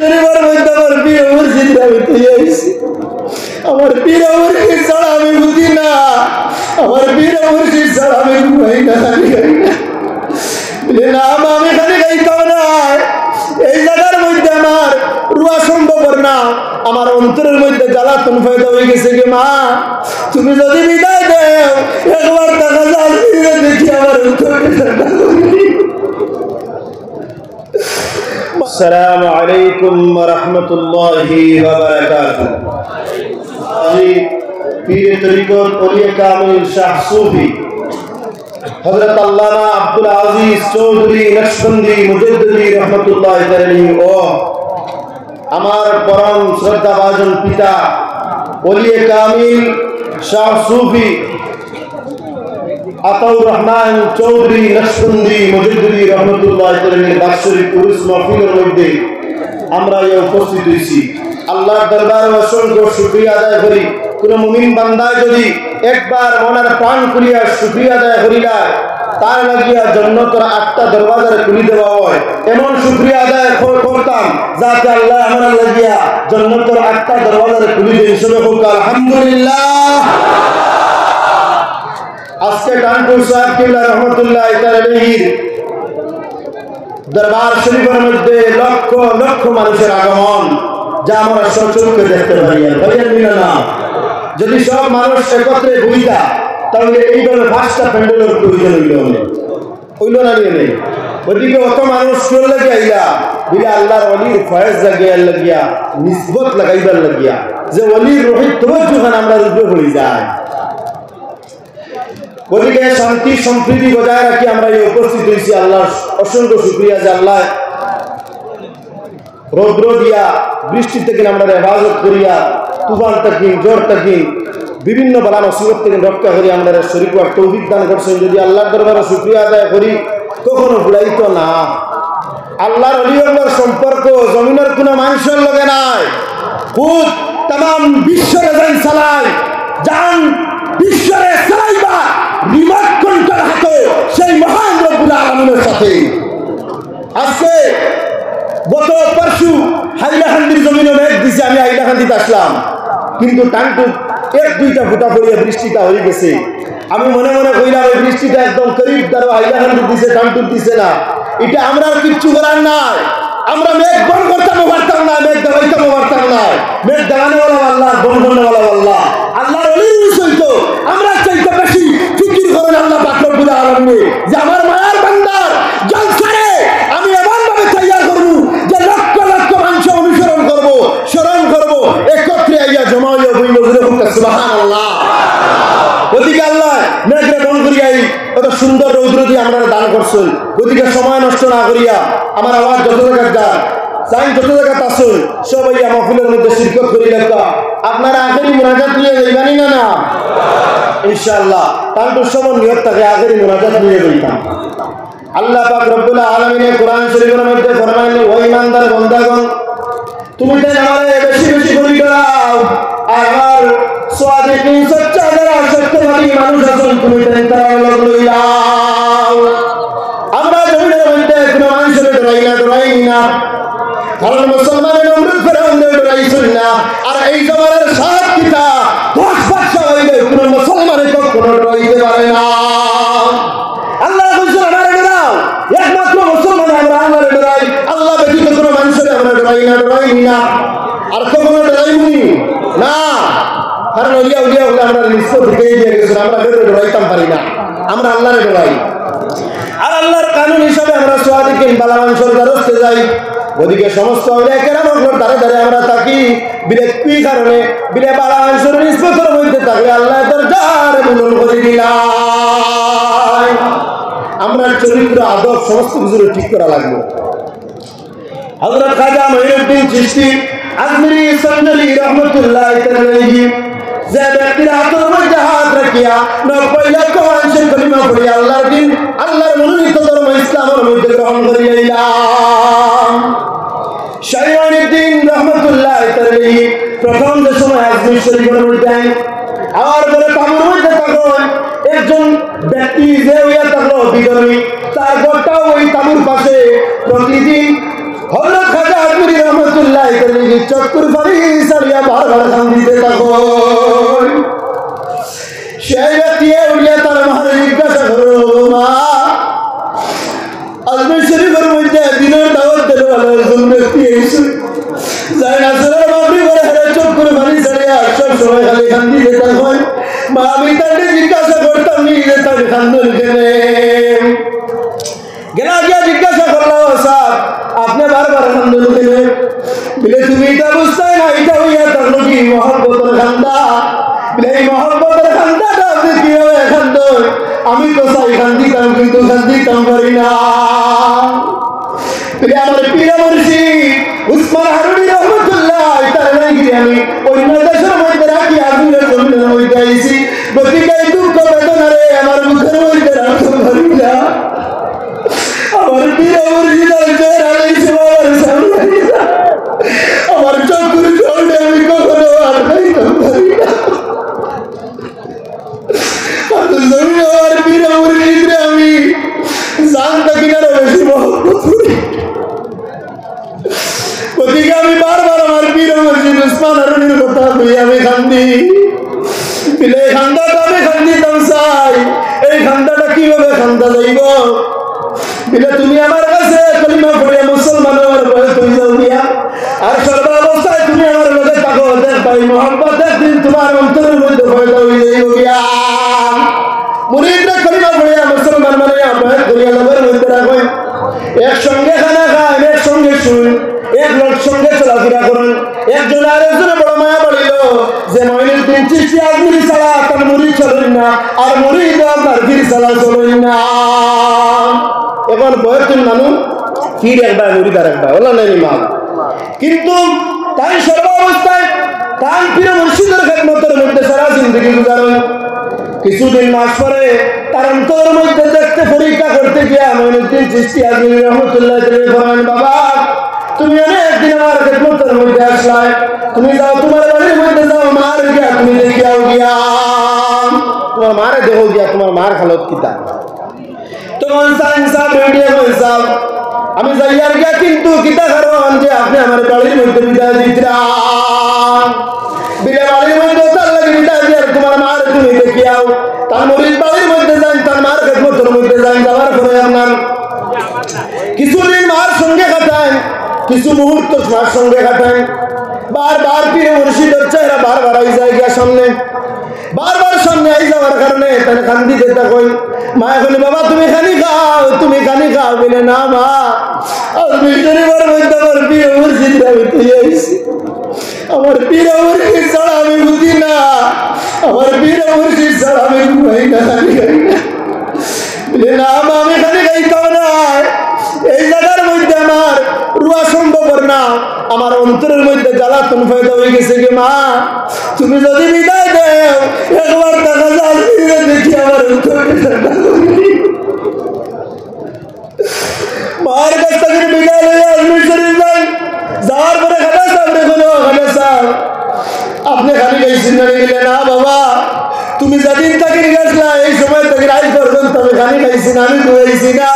শরীফের মধ্যে আমার প্রিয় মুর্শিদ আমি তুই আইছি আমার প্রিয় মুর্শিদ ছাড়া আমি বুঝি না আমার প্রিয় মুর্শিদ ছাড়া আমি ঘুমাই না নাম আমি খালি গাইতাম না এই জায়গার মধ্যে আমার রুয়া সম্ভব না আমার অন্তরের মধ্যে জ্বালাতন ফায়দা হয়ে গেছে কি মা তুমি যদি বিদায় দেও একবার দেখা যায় দেখি আমার আসসালামু আলাইকুম ওয়া রাহমাতুল্লাহি ওয়া বারাকাতুহু পীর তরিকত ওলিয়ে কামিল শাহ সুফি হযরত আল্লামা আব্দুল আজিজ চৌধুরী নকশবন্দি মুজাদ্দিদি রাহমাতুল্লাহি আলাইহি ও আমার পরম শ্রদ্ধাভাজন পিতা ওলিয়ে কামিল শাহ সুফি আতাউর রহমান চৌধুরী নকশবন্দি মুজাদ্দিদি রাহমাতুল্লাহি আলাইহির বাৎসরিক উরুস মাহফিলের মধ্যে আমরা উপস্থিত হয়েছি আল্লাহর দরবারে অসংখ্য শুকরিয়া আদায় করি কোন মুমিন বান্দা যদি একবার মনের প্রাণ খুলিয়া শুকরিয়া আদায় করিলা তার লাগিয়া জান্নাতের 8টা দরওয়াজা খুলে দেওয়া হয় এমন শুকরিয়া আদায় করতাম যাতে আল্লাহ আমার লাগিয়া জান্নাতের 8টা দরওয়াজা খুলে দেন সবে হোক আলহামদুলিল্লাহ আজকে কানপুর সাহেব কিবলা রহমাতুল্লাহ আলাইহির দরবার শরীফের মধ্যে লক্ষ লক্ষ মানুষের আগমন যা আমরা সচক্ষে দেখতে পারি না যদি সব মানুষ একত্রে বইতা তাহলে এইভাবে 5টা প্যান্ডেলের প্রয়োজন হইল না নিয়ে নেই ওদিকে অত মানুষ চলে লাগে আইলা বিলা আল্লাহর ওলির ফয়েজ লাগিয়া লাগিয়া নিসবত লাগাইবার লাগিয়া যে ওলির রহিত তওজ্জুহান আমরা রূপে হয়ে যায় ওদিকে শান্তি সম্প্রীতি বজায় রাখি আমরা এই উপস্থিত হয়েছি আল্লাহর অসংখ্য শুকরিয়া যে আল্লাহ রৌদ্র দিয়া বৃষ্টি থেকে আমরা হেফাজত করিয়া তুফান থাকি জ্বর থাকি বিভিন্ন বালা মুসিবত থেকে রক্ষা করি আমরা শরীফ তৌফিক দান করছেন যদি আল্লাহর দরবারে শুকরিয়া আদায় করি কখনো ভুলাইতো না আল্লাহর ওলিদের সম্পর্ক জমিনের কোনো মানুষের লগে নাই খুদ तमाम বিশ্বরে যান চালায় জান বিশ্বরে চালাইবা রিমোট কন্ট্রোল হাতে সেই মহান রব্বুল আলামিনের সাথে আজকে গত পরশু হাইলাকান্দির জমিনে মেঘ দিছে আমি হাইলাকান্দিতে আসলাম কিন্তু টানটু 1-2টা ফুটা পড়িয়া বৃষ্টিটা হয়ে গেছে আমি মনে মনে কইলাম এই বৃষ্টিটা একদম করিব দ্বারা হাইলাকান্দি দিছে টানটু দিছে না এটা আমরা আর কিচ্ছু করার নাই আমরা মেঘ বন করতাম পারতাম না মেঘ দেওয়াইতাম পারতাম না মেঘ দেওয়ানোওয়ালা আল্লাহ বন করনেওয়ালা আল্লাহ আল্লাহর ওলির বিষয় তো আমরা চাইতে বেশি ফিকির করেন আল্লাহ পাক রব্বুল আলামিন যে আমার মায়ার বান্দার জলসারে আমি এমন ভাবে তৈয়ার করব যে লক্ষ লক্ষ মানুষ অনুসরণ করব স্মরণ করব একত্রে আইয়া জমা হইয়া বইব সুবহানাল্লাহ ওদিকে আল্লাহ মেঘরে বন করিয়া কত সুন্দর রৌদ্র দিয়ে আমরা দান করছেন ওদিকে সময় নষ্ট না করিয়া আমার আওয়াজ যত জায়গা যায় চাই যত জায়গা আসুন সবাই মাহফিলের মধ্যে শিরকত করি লাগতা আপনারা আখেরি মুনাজাত নিয়ে যাইবানি না না ইনশাআল্লাহ তারপর সময় নিয়ত থাকে আখেরি মুনাজাত নিয়ে যাইতাম আল্লাহ পাক রব্বুল আলামিনের কোরআন শরীফের মধ্যে ফরমায়েন ও ঈমানদার বান্দাগণ তুমি যেন আমারে বেশি বেশি বলি দাও আর সাদিকিন সচ্চা যারা সত্যবাদী মানুষ আছেন তুমি যেন তারা লইলাও আমরা জমিনের মধ্যে কোনো মানুষের ডরাই না কারণ মুসলমানের নমরুদ ফেরাউনের ডরাইছেন না আর এই জমানার সাত পিতা 10 বাদশা হইলে কোনো মুসলমানের কোনো ডরাইতে পারে না আল্লাহ বলছেন আমারে ডরাও একমাত্র মুসলমান আমরা আল্লাহরে ডরাই আল্লাহ ব্যতীত কোনো মানুষের আমরা ডরাই না আর কখনো ডরাইনি না কারণ ওলিয়া হলে আমরা নিশ্চয় ঢুকেই দিয়ে গেছেন আমরা ডরাইতাম পারি না আমরা আল্লাহরে ডরাই আর আল্লাহর কানুন হিসাবে আমরা সাদিকিন বালা মানুষের দ্বারস্থে যাই ওদিকে সমস্ত আউলিয়া কেরামের দ্বারে দ্বারে আমরা থাকি বিলে কি কারণে বিলে বালা মানুষের নিসবতের মধ্যে থাকলে আল্লাহ দরজারে বুলন্দ করে দিলাই আমরা চরিত্র আদব সমস্ত কিছু ঠিক করা লাগবে হযরত খাজা মঈনুদ্দিন চিশতি আজমিরি সন্নলি রাহমাতুল্লাহ আলাইহি যে ব্যক্তির হাতের মধ্যে হাত রাখিয়া 90 লক্ষ মানুষের কলিমা পড়িয়া আল্লাহর দিন আল্লাহর মনোনীত ধর্ম ইসলামের মধ্যে গ্রহণ করিলাম শাইখুদ্দিন রহমাতুল্লাহ আলাইহি প্রথম যে সময় আজমির শরীফের মধ্যে আর বলে তাবুর মধ্যে তখন একজন ব্যক্তি যে হইয়া থাকলো বিধর্মী তার ঘরটাও ওই তাবুর পাশে প্রতিদিন হযরত খাজা আজমিরি রহমাতুল্লাহ হইছে যাই না সরে মাগরিব করে হেরে চোখ করে পানি ছাড়িয়া সব সময় খালি কান্দি যেতে হয় মা আমি তাকে জিজ্ঞাসা করতাম নি যে তাকে কান্দন কেনে গেলা গিয়া জিজ্ঞাসা করলাম স্যার আপনি বারবার কান্দন কেনে বলে তুমি এটা বুঝতে না এটা হইয়া তার কি মহব্বতের কান্দা বলে এই মহব্বতের কান্দাটা আপনি কিভাবে কান্দন আমি তো চাই কান্দিতাম কিন্তু কান্দিতাম পারি না আমার প্রিয় মুর্শিদ উসমান হারুনি রহমতুল্লাহ তার নাকি আমি অন্য দেশের মধ্যে রাখি আগুনের জমিনের মধ্যে আইছি গতিকে এই দুঃখ বেদনারে আমার মুখের মধ্যে রাখতে পারি না আমার প্রিয় মুর্শিদ আমার চকুর জলে আমি কখনো আর খাইতাম পারি না আমার প্রিয় মুর্শিদ আমি জানতা কিনারে বেশি মহব্বত করি ওদিকে আমি বারবার আমার প্রিয় মুর্শিদ উসমান হারুনির কথা কই আমি কান্দি বিলে খান্দাটা আমি কান্দিতাম চাই এই খান্দাটা কিভাবে খান্দা যাইব বিলে তুমি আমার কাছে কলিমা পড়ে মুসলমান হওয়ার পরে তুমি যাও গিয়া আর সর্বাবস্থায় তুমি আমার লগে থাকো দেখবাই মোহাম্মত একদিন তোমার অন্তরের মধ্যে পয়দা হয়ে যাইব গিয়া মুরিদরা কলিমা পড়ে মুসলমান মানে আপনার কলিয়া লগের মধ্যে রাখবেন একসঙ্গে খানা খান একসঙ্গে শুন এক লোক সঙ্গে চলাফেরা করুন একজন আরেকজনে বড় মায়া বাড়িল যে মঈনুদ্দিন চিশতি আজমিরি ছাড়া তার মুরিদ চলেন না আর মুরিদ আপনার পীর ছাড়া চলেন না এখন বয়সের মানুষ পীর একবার মুরিদ আর একবার বলা নেই মা কিন্তু তাই সর্বাবস্থায় তার প্রিয় মুর্শিদের খেদমতের মধ্যে সারা জিন্দগি গুজারেন কিছুদিন মাস পরে তার অন্তরের মধ্যে দেখতে পরীক্ষা করতে গিয়া মঈনুদ্দিন চিশতি আজমিরি রহমতুল্লাহ ফরমান বাবা তুমি অনেকদিন আমার খেদমতের মধ্যে আসলাই তুমি যাও তোমার বাড়ির মধ্যে যাও মার গিয়া তুমি দেখিয়াও গিয়া তোমার মারে দেখো গিয়া তোমার মার হালত কিতা তোমার সাহেব বেরিয়ে সাহেব আমি যাইয়ার গিয়া কিন্তু কিতা কারণ যে আপনি আমার বাড়ির মধ্যে বিদায় দিতরা বিলে বাড়ির মধ্যে তার লাগে বিদায় দিয়ে তোমার মার তুমি দেখিয়াও তার মুরিদ বাড়ির মধ্যে যান তার মার খেদমতের মধ্যে যান যাওয়ার পরে আমার কিছুদিন মার সঙ্গে কাটায় কিছু মুহূর্ত মার সঙ্গে কাটায় বারবার প্রিয় মুর্শিদের চেহারা বারবার আই যায় গিয়া সামনে বারবার সামনে আই যাওয়ার কারণে তাহলে কান্দি যেতে কই মা এখন বাবা তুমি খানি খাও বলে না মা আমি শরীরের মধ্যে আমার প্রিয় মুর্শিদ আমি তুই আইছি আমার প্রিয় মুর্শিদ ছাড়া আমি বুঝি না আমার প্রিয় মুর্শিদ ছাড়া আমি ঘুমাই না বলে না মা আমি খানি খাইতাম না এই জায়গার মধ্যে আমার রুয়া সম্ভব না আমার অন্তরের মধ্যে জ্বালাতন ফায়দা হয়ে গেছে কি মা তুমি যদি বিদায় দেও একবার টাকা জাল ফিরে দেখি আমার মার কাছ থেকে বিদায় লইয়া আজমির শরীফ যাই যাওয়ার পরে খানা সাহেব রেখো খানা সাহেব আপনি খালি গাইছেন না গেলে না বাবা তুমি যেদিন তাকে গেছিলা এই সময় থেকে আজ পর্যন্ত আমি খানি খাইছি না আমি ঘুমাইছি না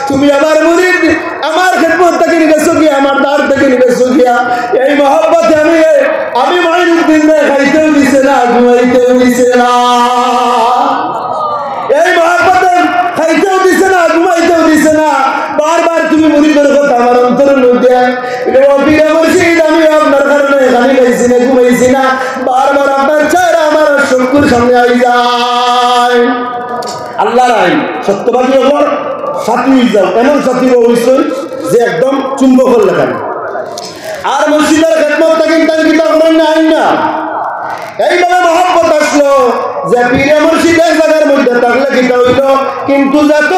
তুমি আমার মুরিদ আমার খেদমত থেকে গেছো গিয়া আমার দ্বার থেকে গেছো গিয়া এই মহব্বতে আমি মঈনুদ্দিন খাইতেও দিছে না ঘুমাইতেও দিছে না এই মহব্বতে খাইতেও দিছে না ঘুমাইতেও দিছে না বারবার তুমি মুরিদের কথা আমার অন্তরের মধ্যে প্রিয় মুর্শিদ আমি আপনার কারণে খানি খাইছি না ঘুমাইছি না বারবার আপনার চেহারা আমার চক্ষুর সামনে আই যায় আল্লাহর আইন সত্যবাদী ওপর সাথী যাও এমন সাথী অবশ্যই যে একদম চুম্বক লেখা আর মুর্শিদের খেদমত থেকে কিতাব করেন না আইন না এইভাবে মহব্বত আসলো যে পীরে মুর্শিদ এক জায়গার মধ্যে থাকলে কিতা হইল কিন্তু যত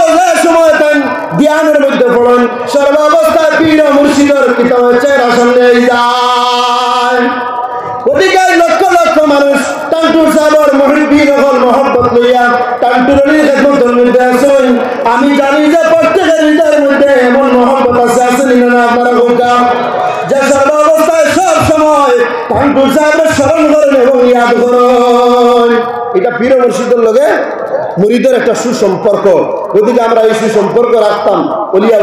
সময় তাই জ্ঞানের মধ্যে পড়েন সর্বাবস্থায় পীরে মুর্শিদের কিতাব চেহারা সামনে যায় ওদিকে লক্ষ লক্ষ মানুষ টান্টুর সাহেবের মুরিদ হল মহব্বত লইয়া টান্টুরের খেদমতের মধ্যে আসেন আমি জানি যে প্রত্যেকের হৃদয়ের মধ্যে এমন মহব্বত আছে আসেনি না আপনারা কোনটা যে সর্বাবস্থায় সব সময় টান্টুর সাহেবের স্মরণ করেন এবং ইয়াদ করেন এটা পীর মুর্শিদের লগে মুরিদের একটা সুসম্পর্ক ওদিকে আমরা এই সুসম্পর্ক রাখতাম অলিয়া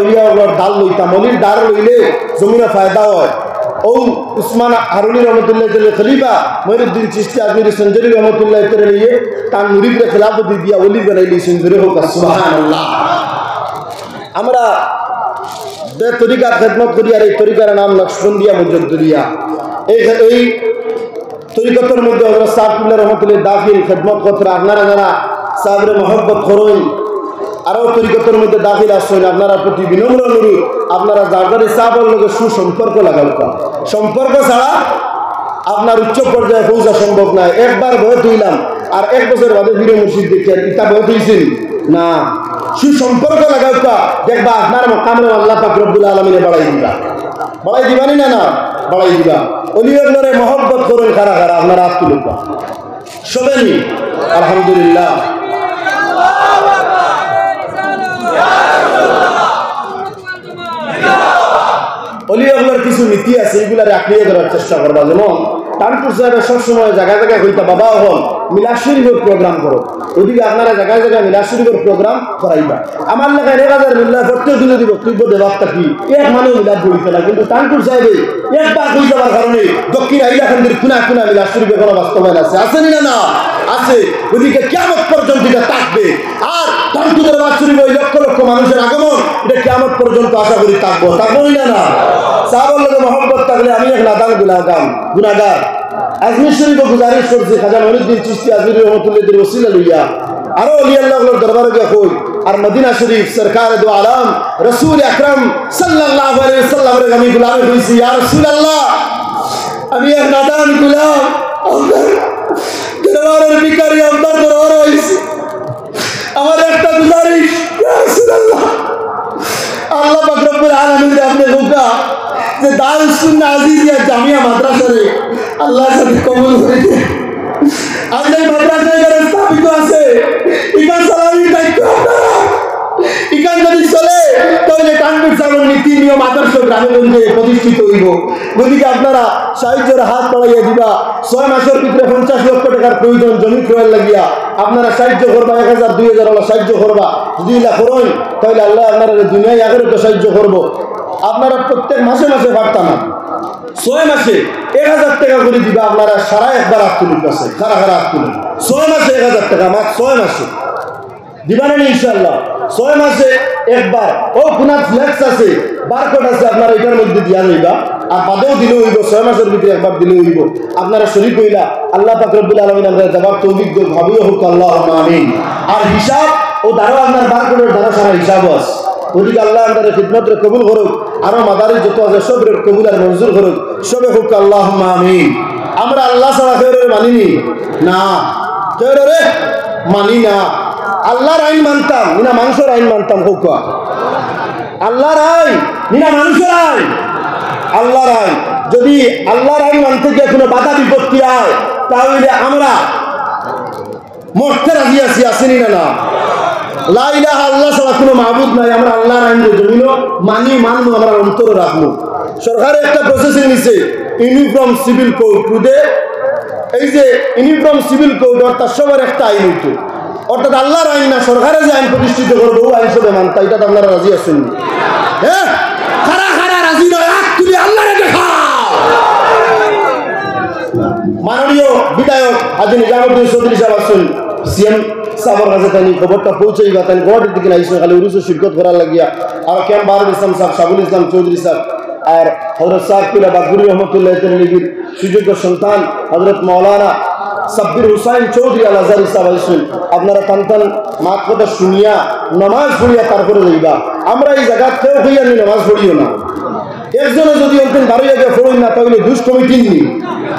ডাল লইতাম অলির ডাল লইলে জমিনে ফায়দা হয় ও উসমান হারুনি রহমতুল্লাহ খলিফা মঈনুদ্দিন চিশতি আজমিরি সঞ্জরি রহমতুল্লাহ নিয়ে তার মুরিদকে খেলাফতি দিয়া অলি বানাইলি সঞ্জরি হোক সুবহানাল্লাহ আমরা যে তরিকার খেদমত করি আর এই তরিকার নাম নকশবন্দিয়া মুজদ্দিয়া। এই তরিকতের মধ্যে হযরত সাহেবুল্লাহ রহমতুল্লাহ দাখিল খেদমত করতে আপনারা যারা সাহেবের মহব্বত করুন, আরও তরিকতের মধ্যে দাখিল আসছেন, আপনারা প্রতি বিনম্র অনুরোধ আপনারা যার সাহেবের লোকে সুসম্পর্ক লাগাবেন। সম্পর্ক ছাড়া আপনার উচ্চ পর্যায়ে পৌঁছা সম্ভব নয়। একবার বয়ে তুইলাম আর 1 বছর বাদে ফিরে মুর্শিদ দেখছেন, ইটা বয়ে তুইছেন না। সুসম্পর্ক লাগাইবা, দেখবা আপনার কামে আল্লাহ পাক রব্বুল আলামিনে বাড়াই দিবা। বাড়াই দিবানি না? না বাড়াই দিবা। অলিয়রে মহব্বত করুন, কারা কারা আপনারা হাত তুলবা সবেনি। আলহামদুলিল্লাহ। অলিয়গুলোর কিছু নীতি আছে, এগুলার আঁকড়িয়ে ধরার চেষ্টা করবা। যেমন টানপুর সাহেবের সবসময় জায়গায় জায়গায় হইতা বাবা হল মিলাদ শরীফের প্রোগ্রাম করো, ওদিকে আপনারা জায়গায় জায়গায় মিলাদ শরীফের প্রোগ্রাম করাইবা। আমার লেখায় 1000 মিল্লা প্রত্যেক দিনে দিব বক্তব্য দেবারটা কি এক মানুষ মিলাদ বলিতে না, কিন্তু টানপুর সাহেবে একবার হয়ে যাওয়ার কারণে দক্ষিণ হাইলাকান্দির কোনা কোনা মিলাদ শরীফে কোনো বাস্তবায়ন আছে, আসেনি না? না আছে। ওদিকে কিয়ামত পর্যন্ত এটা থাকবে। আর টানপুরের বাদ শরীফে ওই লক্ষ লক্ষ মানুষের আগমন, এটা কিয়ামত পর্যন্ত আশা করি থাকবো, থাকবোই না? না সাহাবার লোকের মহব্বত থাকলে আমি এক নাদান গুনাহগার। আজমির শরীফে গুজারিশ করছি খাজা মঈনুদ্দিন চিশতি আজমির রহমতুল্লাহির ওসিলা লইয়া আরো ওলি আল্লাহর দরবারে গিয়ে কই, আর মদিনা শরীফ সরকার দু আলম রাসূল আকরাম সাল্লাল্লাহু আলাইহি ওয়াসাল্লামের আমি গোলাম হইছি। ইয়া রাসূলুল্লাহ, আমি এক নাদান গোলাম, আপনার দরবারের ভিখারি, আপনার দরবারে হইছি। আমার একটা গুজারিশ, ইয়া রাসূলুল্লাহ, আল্লাহ পাক রব্বুল আলামিন আপনি হুকা যে দারুস সুন্নাহ আজিজিয়া জামিয়া মাদ্রাসারে আল্লাহর সাথে কবুল করেছে। আপনি মাদ্রাসায় যারা স্থাপিত আছে ইকান চালানোর দায়িত্ব আপনারা। ইকান যদি চলে তাহলে টানপুর সাহেবের নীতি নিয়ম আদর্শ গ্রামে গঞ্জে প্রতিষ্ঠিত হইব। গদিকে আপনারা সাহায্যের হাত বাড়াইয়া দিবা। 6 মাসের ভিতরে 50 লক্ষ টাকার প্রয়োজন জমি ক্রয়ের লাগিয়া আপনারা সাহায্য করবা। 1000 2000 আল্লাহ সাহায্য করবা। যদি ইলা করুন তাহলে আল্লাহ আপনারা দুনিয়ায় আগেরও সাহায্য করবো। আপনারা প্রত্যেক মাসে মাসে পারতাম না, 6 মাসে 1000 টাকা করে দিবা। আপনারা সারা একবার হাত তুলুন, কাছে সারা সারা হাত তুলুন। 6 মাসে 1000 টাকা, মাত্র 6 মাসে দিবা না ইনশাআল্লাহ। 6 মাসে একবার। ও কোনা ফ্লেক্স আছে, বারকোড আছে, আপনারা এটার মধ্যে দিয়া যাইবা। আর বাদেও দিলে হইব, 6 মাসের ভিতরে একবার দিলে হইব। আপনারা শরীক হইলা, আল্লাহ পাক রব্বুল আলামিন আমরা জবাব তৌফিক দেন, ভাবিও হোক, আল্লাহুম্মা আমিন। আর হিসাব ও দ্বারা আপনার বারকোডের দ্বারা সারা হিসাব আছে। ওদিকে আল্লাহ আমাদের খিদমতরে কবুল করুক, আরো মাদারি যত আছে সবের কবুল আর মঞ্জুর করুক, সবে হোক, আল্লাহুম্মা আমিন। আমরা আল্লাহ ছাড়া কেউরে মানিনি না, কেউরে মানি না। আল্লাহর আইন মানতাম না মানুষের আইন মানতাম? হোক আল্লাহর আইন না মানুষের আইন? আল্লাহর আইন। যদি আল্লাহর আইন মানতে গিয়ে কোনো বাধা বিপত্তি হয় তাহলে আমরা মরতে রাজি আছি, আসেনি না? না লা ইলাহা আল্লাহ ছাড়া কোনো মাবুদ নাই। আমরা আল্লাহর আইন জমিন মানবো, আমরা অন্তরে রাখবো। সরকারে একটা প্রসেসিং নিছে, ইউনিফর্ম সিভিল কোড টুডে। এই যে ইউনিফর্ম সিভিল কোড অর্থাৎ সবার একটা আইন হইতো, অর্থাৎ আল্লাহর আইন না, সরকারে যে আইন প্রতিষ্ঠিত করবো ও আইন সবে মানতা। এটা তো আপনারা রাজি আছেন? হ্যাঁ, খারা খারা রাজি নয়, তুমি আল্লাহরে দেখাও। মাননীয় বিধায়ক হাজী নিজামুদ্দিন চৌধুরী সাহেব আছেন, সিএম সাহেবের কাছে তাই খবরটা পৌঁছাইবা। তাই গুয়াহাটির দিকে আইসেন খালি উরুসে শিরকত করার লাগিয়া। আর ক্যাম্প বারুল ইসলাম সাহেব, শাহুল ইসলাম চৌধুরী সাহেব, আর হজরত সাহেব পিলা বাকুরি রহমতুল্লাহ লিগির সুযোগ্য সন্তান হজরত মৌলানা সাব্বির হুসাইন চৌধুরী আল আজহারি সাহেব আইসেন। আপনারা টান মাত কথা শুনিয়া নমাজ পড়িয়া তারপরে যাইবা। আমরা এই জায়গা কেউ হইয়া নি নমাজ পড়িও না। একজনে যদি অন্তন বারোই আগে পড়ই না তাহলে দুষ কমিটি নি,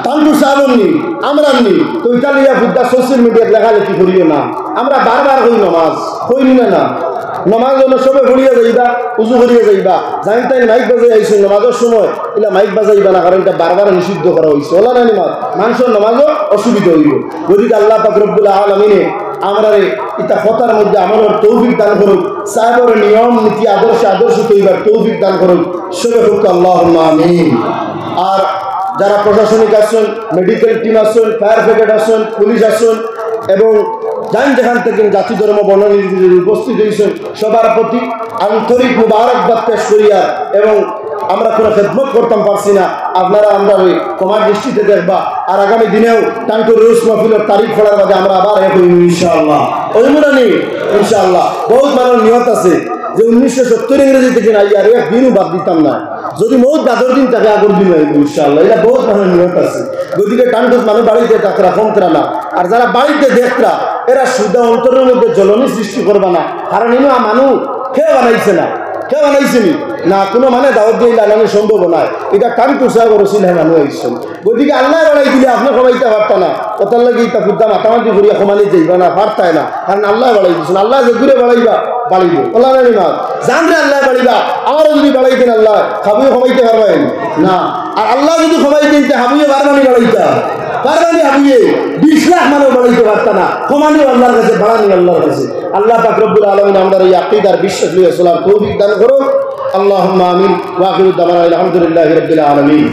টানপুর সাহেব নি, আমরা নি, তো এটা লিয়া বুদ্ধা সোশ্যাল মিডিয়াত লেখালেখি করিও না। আমরা বারবার হই নমাজ হইনি না। নমাজ হলো সবে পড়িয়া যাইবা, উজু করিয়া যাইবা। জানি তাই মাইক বাজাই আইসো নমাজের সময়, এলা মাইক বাজাইবা না, কারণ এটা বারবার নিষিদ্ধ করা হয়েছে। ওলা না নিমাজ মানুষের নমাজও অসুবিধা হইব। গদিকে আল্লাহ পাক রব্বুল আলামিনে আমরা ইতা কথার মধ্যে আমলের তৌফিক দান করুক, সাহেবের নিয়ম নীতি আদর্শ তৈবার তৌফিক দান করুক, সবে হোক, আল্লাহুম্মা আমিন। আর যারা প্রশাসনিক আছেন, মেডিকেল টিম আছেন, ফায়ার ব্রিগেড আছেন, পুলিশ আছেন এবং যেখান থেকে জাতি ধর্ম বর্ণ নির্বিশেষে উপস্থিত হয়েছেন, সবার প্রতি আন্তরিক মুবারকবাদ পেশ করিয়া, এবং আমরা কোনো খেদমত করতাম পারছি না, আপনারা আমরা ওই তোমার দৃষ্টিতে দেখবা। আর আগামী দিনেও টাঙ্কুর রুস মাহফিলের তারিখ পড়ার বাদে আমরা আবার এক হইব ইনশাআল্লাহ। ওই মনে নেই ইনশাআল্লাহ। বহুত মানুষ নিহত আছে, যে 1970 ইংরেজি থেকে নাই আর একদিনও বাদ দিতাম না যদি বহুত দাদর দিন তাকে আগর দিন হইব ইনশাআল্লাহ এটা বহুত মানুষ নিয়ত আছে গদিকে টানটুক মানুষ বাড়িতে তাকরা ফোনকরা না আর যারা বাড়িতে দেখরা এরা সুদা অন্তরের মধ্যে জ্বলনি সৃষ্টি করবা না কারণ ইনো মানুষ কেউ বানাইছে না কেউ বানাইছেনি না কোনো মানে দাওয়াত দিয়ে লাগানো সম্ভব নয় এটা কাম তুষা করছিল হ্যাঁ মানুষ আইসছেন গদিকে আল্লাহ বাড়াই দিলে আপনি কমাইতে পারতা না কতার লাগে এটা খুদ্দা মাতামাতি করিয়া কমালি যাইবা না পারতায় না কারণ আল্লাহ বাড়াই দিচ্ছেন আল্লাহ যে দূরে বাড়াইবা বাড়িব আল্লাহ না জানরে আল্লাহ বাড়িবা আমারও যদি বাড়াই দেন আল্লাহ খাবুও কমাইতে পারবেন না আর আল্লাহ যদি কমাই দিন হাবুয়ে বারবানি বাড়াইতা বারবানি হাবুয়ে 20 লাখ মানুষ বাড়াইতে পারতা না কমানি আল্লাহর কাছে বাড়ানি আল্লাহর কাছে আল্লাহ পাক রব্বুল আলামিন আমাদের এই আকীদার বিশ্বাস লিয়ে চলার তৌফিক দান করুন আল্লাহুম্মা আমিন ওয়া আখিরু দাওয়ানা আলহামদুলিল্লাহি রাব্বিল আলামিন।